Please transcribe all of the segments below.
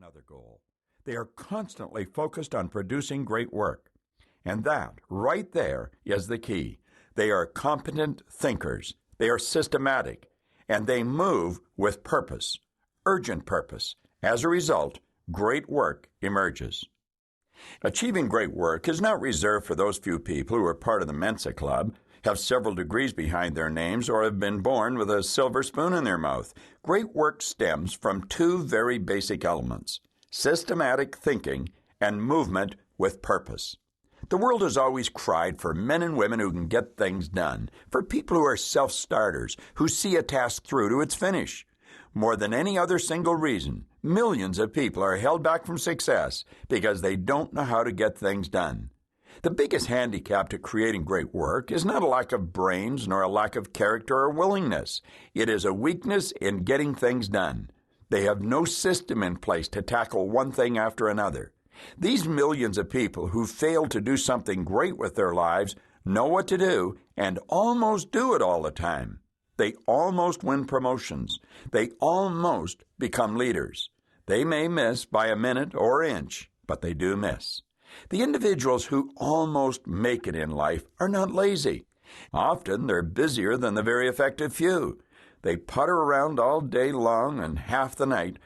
another goal. They are constantly focused on producing great work. And that, right there, is the key. They are competent thinkers. They are systematic. And they move with purpose, urgent purpose. As a result, great work emerges. Achieving great work is not reserved for those few people who are part of the Mensa Club, have several degrees behind their names, or have been born with a silver spoon in their mouth. Great work stems from two very basic elements: systematic thinking and movement with purpose. The world has always cried for men and women who can get things done, for people who are self-starters, who see a task through to its finish. More than any other single reason, millions of people are held back from success because they don't know how to get things done. The biggest handicap to creating great work is not a lack of brains nor a lack of character or willingness. It is a weakness in getting things done. They have no system in place to tackle one thing after another. These millions of people who fail to do something great with their lives know what to do and almost do it all the time. They almost win promotions. They almost become leaders. They may miss by a minute or inch, but they do miss. The individuals who almost make it in life are not lazy. Often they're busier than the very effective few. They putter around all day long and half the night,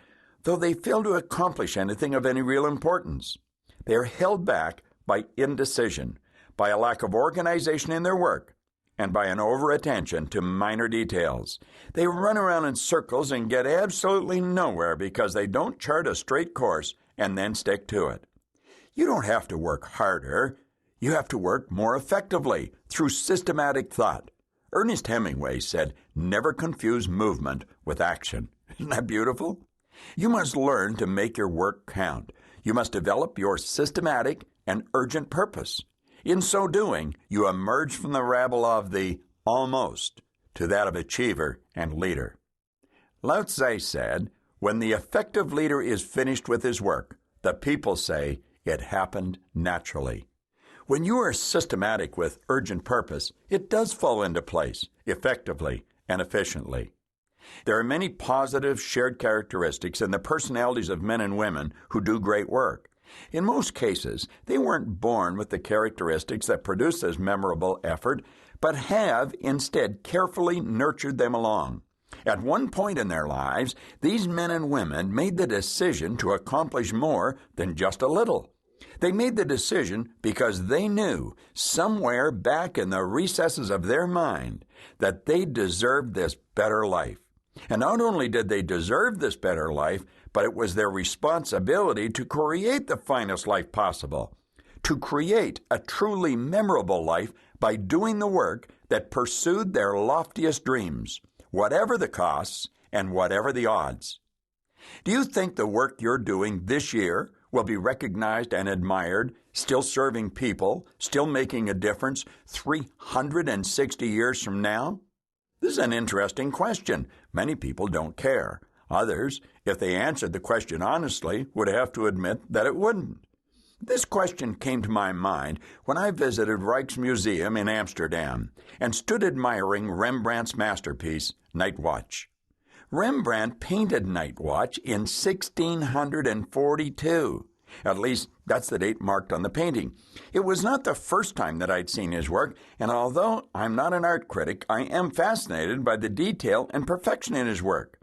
though they fail to accomplish anything of any real importance. They are held back by indecision, by a lack of organization in their work, and by an over-attention to minor details. They run around in circles and get absolutely nowhere because they don't chart a straight course and then stick to it. You don't have to work harder. You have to work more effectively through systematic thought. Ernest Hemingway said, "Never confuse movement with action." Isn't that beautiful? You must learn to make your work count. You must develop your systematic and urgent purpose. In so doing, you emerge from the rabble of the almost to that of achiever and leader. Lao Tzu said, "When the effective leader is finished with his work, the people say, 'It happened naturally.'" When you are systematic with urgent purpose, it does fall into place, effectively and efficiently. There are many positive shared characteristics in the personalities of men and women who do great work. In most cases, they weren't born with the characteristics that produce this memorable effort, but have instead carefully nurtured them along. At one point in their lives, these men and women made the decision to accomplish more than just a little. They made the decision because they knew, somewhere back in the recesses of their mind, that they deserved this better life. And not only did they deserve this better life, but it was their responsibility to create the finest life possible, to create a truly memorable life by doing the work that pursued their loftiest dreams, whatever the costs and whatever the odds. Do you think the work you're doing this year will be recognized and admired, still serving people, still making a difference 360 years from now? This is an interesting question. Many people don't care. Others, if they answered the question honestly, would have to admit that it wouldn't. This question came to my mind when I visited Rijksmuseum in Amsterdam and stood admiring Rembrandt's masterpiece, Night Watch. Rembrandt painted Night Watch in 1642. At least, that's the date marked on the painting. It was not the first time that I'd seen his work, and although I'm not an art critic, I am fascinated by the detail and perfection in his work.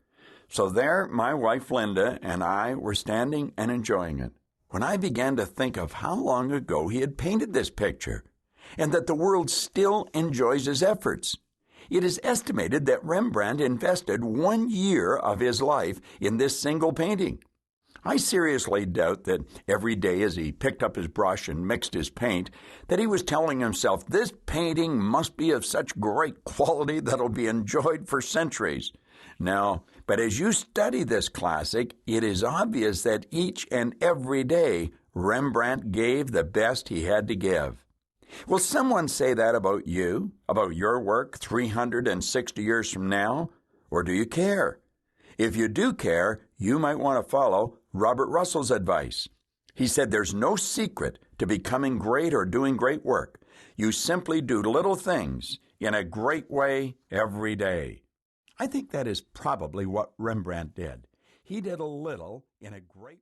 So there, my wife Linda and I were standing and enjoying it, when I began to think of how long ago he had painted this picture, and that the world still enjoys his efforts. It is estimated that Rembrandt invested 1 year of his life in this single painting. I seriously doubt that every day as he picked up his brush and mixed his paint, that he was telling himself, "This painting must be of such great quality that it'll be enjoyed for centuries." No, but as you study this classic, it is obvious that each and every day Rembrandt gave the best he had to give. Will someone say that about you, about your work 360 years from now? Or do you care? If you do care, you might want to follow Robert Russell's advice. He said there's no secret to becoming great or doing great work. You simply do little things in a great way every day. I think that is probably what Rembrandt did. He did a little in a great